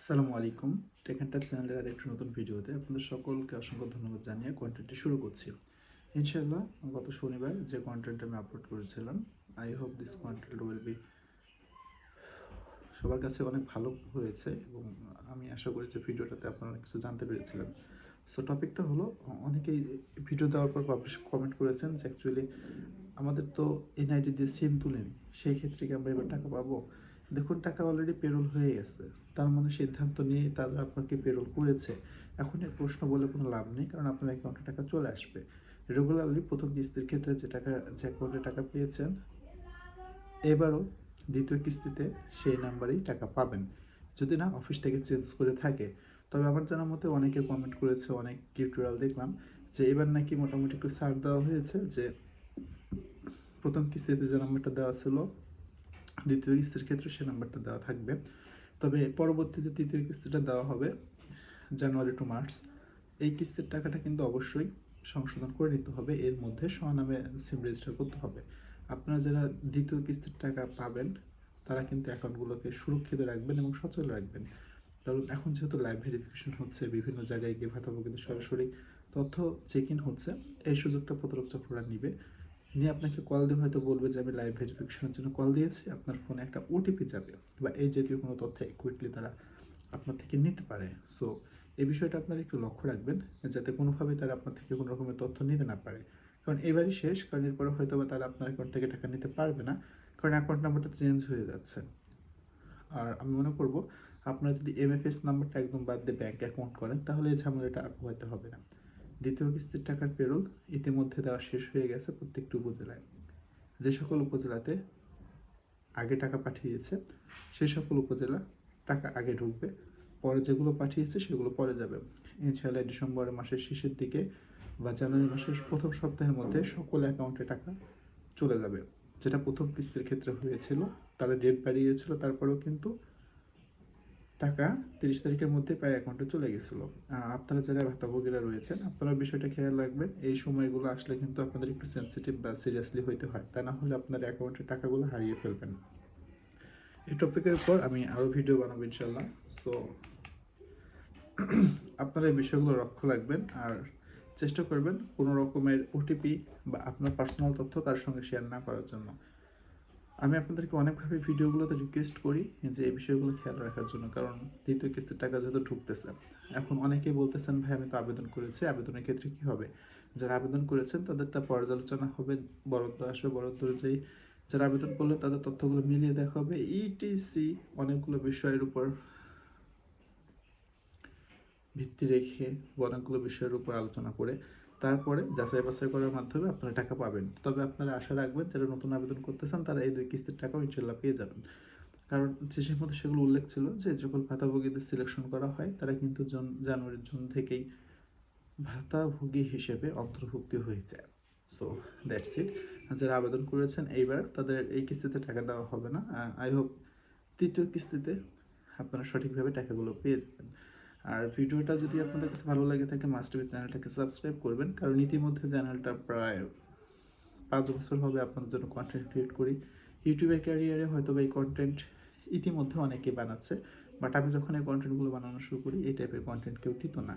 আসসালামু আলাইকুম। Take and touch চ্যানেলের আরেকটি নতুন ভিডিওতে আপনাদের সকলকে অসংখ্য ধন্যবাদ জানিয়ে কন্টেন্টটি শুরু করছি। ইনশাআল্লাহ গত শনিবার যে কন্টেন্ট আমি আপলোড করেছিলাম, I hope this content will be সবার কাছে অনেক ভালো হয়েছে এবং আমি আশা করি যে ভিডিওটাতে আপনারা অনেক কিছু জানতে পেরেছিলেন। সো টপিকটা হলো অনেকেই ভিডিও দেওয়ার পর কমেন্ট করেছেন যে অ্যাকচুয়ালি আমাদের তো এনআইডি দিয়ে সিম তুলেনি, সেই ক্ষেত্রে কি আমরা এবার টাকা পাবো? দেখুন, টাকা অলরেডি পেরোল হয়ে গেছে, তার মানে সিদ্ধান্ত নিয়ে তারা আপনাকে পেরোল করেছে। এখন এর প্রশ্ন বলে কোনো লাভ নেই, কারণ আপনার অ্যাকাউন্টে টাকা চলে আসবে রেগুলারলি। প্রথম কিস্তির ক্ষেত্রে যে অ্যাকাউন্টে টাকা পেয়েছেন, এবারও দ্বিতীয় কিস্তিতে সেই নাম্বারেই টাকা পাবেন, যদি না অফিস থেকে চেঞ্জ করে থাকে। তবে আমার জানার মতে অনেকে কমেন্ট করেছে, অনেক টিউটোরিয়াল দেখলাম যে এবার নাকি মোটামুটি একটু ছাড় দেওয়া হয়েছে, যে প্রথম কিস্তিতে যে নাম্বারটা দেওয়া ছিল দ্বিতীয় কিস্তির ক্ষেত্রে সে নাম্বারটা দেওয়া থাকবে। তবে পরবর্তী যে তৃতীয় কিস্তিটা দেওয়া হবে জানুয়ারি টু মার্চ, এই কিস্তির টাকাটা কিন্তু অবশ্যই সংশোধন করে নিতে হবে, এর মধ্যে স্বনামে সিম রেজিস্টার করতে হবে। আপনারা যারা দ্বিতীয় কিস্তির টাকা পাবেন তারা কিন্তু অ্যাকাউন্টগুলোকে সুরক্ষিত রাখবেন এবং সচল রাখবেন। কারণ এখন যেহেতু লাইভ ভেরিফিকেশন হচ্ছে, বিভিন্ন জায়গায় গিয়ে ভাতাভোগীদের সরাসরি তথ্য চেক ইন হচ্ছে, এই সুযোগটা প্রতারক চক্ররা নিবে, নিয়ে আপনাকে কল দিয়ে হয়তো বলবে যে আমি লাইভ ভেরিফিকেশনের জন্য কল দিয়েছি, আপনার ফোনে একটা ওটিপি যাবে বা এই জাতীয় কোনো তথ্য কুইকলি তারা আপনার থেকে নিতে পারে। সো এই বিষয়টা আপনারা একটু লক্ষ্য রাখবেন, যাতে কোনোভাবেই তারা আপনার থেকে কোনো রকমের তথ্য নিতে না পারে। কারণ এবারই শেষ, কারণ এরপরে হয়তো বা তারা আপনার অ্যাকাউন্ট থেকে টাকা নিতে পারবে না, কারণ অ্যাকাউন্ট নাম্বারটা চেঞ্জ হয়ে যাচ্ছে। আর আমি মনে করব আপনারা যদি এমএফএস নাম্বারটা একদম বাদ দিয়ে ব্যাঙ্ক অ্যাকাউন্ট করেন, তাহলে এই ঝামেলাটা আর পোহাতে হবে না। দ্বিতীয় কিস্তির টাকার পেরোল ইতিমধ্যে দেওয়া শেষ হয়ে গেছে প্রত্যেকটি উপজেলায়। যে সকল উপজেলাতে আগে টাকা পাঠিয়েছে সেই সকল উপজেলা টাকা আগে ঢুকবে, পরে যেগুলো পাঠিয়েছে সেগুলো পরে যাবে। ইনশাআল্লাহ ডিসেম্বর মাসের শেষের দিকে বা জানুয়ারি মাসের প্রথম সপ্তাহের মধ্যে সকল অ্যাকাউন্টে টাকা চলে যাবে। যেটা প্রথম কিস্তির ক্ষেত্রে হয়েছিল, তারা ডেট বাড়িয়েছিল, তারপরেও কিন্তু টাকা 30 তারিখের মধ্যে প্রায় অ্যাকাউন্টে চলে গেছিলো। আপনারা যারা ভাতাভোগীরা রয়েছেন, আপনারা বিষয়টা খেয়াল রাখবেন। এই সময়গুলো আসলে কিন্তু আপনাদের একটু সেন্সিটিভ বা সিরিয়াসলি হইতে হয়, তা না হলে আপনার অ্যাকাউন্টের টাকাগুলো হারিয়ে ফেলবেন। এই টপিকের উপর আমি আরও ভিডিও বানাবো ইনশাল্লাহ। সো আপনারা এই বিষয়গুলো লক্ষ্য রাখবেন আর চেষ্টা করবেন কোনো রকমের ওটিপি বা আপনার পার্সোনাল তথ্য কারোর সঙ্গে শেয়ার না করার জন্য। আমি আপনাদেরকে অনেকভাবে ভিডিওগুলোতে রিকোয়েস্ট করি যে এই বিষয়গুলো খেয়াল রাখার জন্য, কারণ দ্বিতীয় কিস্তির টাকা যেহেতু ঢুকতেছে। এখন অনেকেই বলতেছেন ভাই আমি তো আবেদন করেছি, আবেদনের ক্ষেত্রে কী হবে? যারা আবেদন করেছেন তাদেরটা পর্যালোচনা হবে, বরাদ্দ আসবে, বরাদ্দ অনুযায়ী যারা আবেদন করলে তাদের তথ্যগুলো মিলিয়ে দেখা হবে, ইটিসি অনেকগুলো বিষয়ের উপর ভিত্তি রেখে অনেকগুলো বিষয়ের উপর আলোচনা করে তারপরে যাচাই বাছাই করার মাধ্যমে আপনারা টাকা পাবেন। তবে আপনারা আশা রাখবেন যারা নতুন আবেদন করতেছেন তারা এই 2 কিস্তির টাকাও ইনশাল্লাহ পেয়ে যাবেন। কারণ চিঠির মধ্যে সেগুলো উল্লেখ ছিল যে সকল ভাতাভোগীদের সিলেকশন করা হয় তারা কিন্তু জুন থেকেই ভাতাভোগী হিসেবে অন্তর্ভুক্তি হয়ে যায়। So that's it. যারা আবেদন করেছেন এইবার তাদের এই কিস্তিতে টাকা দেওয়া হবে না। আই হোপ তৃতীয় কিস্তিতে আপনারা সঠিকভাবে টাকাগুলো পেয়ে যাবেন। আর ভিডিওটা যদি আপনাদের কাছে ভালো লাগে থাকে, মাস্ট বি চ্যানেলটাকে সাবস্ক্রাইব করবেন, কারণ ইতিমধ্যে চ্যানেলটা প্রায় 5 বছর হবে আপনাদের জন্য কন্টেন্ট ক্রিয়েট করি। ইউটিউবের ক্যারিয়ারে হয়তো এই কন্টেন্ট ইতিমধ্যে অনেকেই বানাচ্ছে, বাট আমি যখন এই কন্টেন্টগুলো বানানো শুরু করি এই টাইপের কন্টেন্ট কেউ দিত না।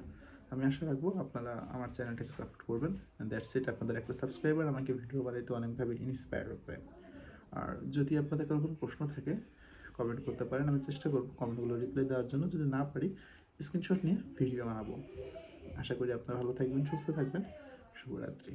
আমি আশা রাখবো আপনারা আমার চ্যানেলটাকে সাপোর্ট করবেন। That's it. আপনাদের একটা সাবস্ক্রাইবার আমাকে ভিডিও বানাইতে অনেকভাবে ইন্সপায়ার করবে। আর যদি আপনাদের কারো কোনো প্রশ্ন থাকে কমেন্ট করতে পারেন, আমি চেষ্টা করবো কমেন্টগুলো রিপ্লাই দেওয়ার জন্য। যদি না পারি স্ক্রিনশট নিয়ে ভিডিও বানাবো। আশা করি আপনারা ভালো থাকবেন, সুস্থ থাকবেন। শুভরাত্রি।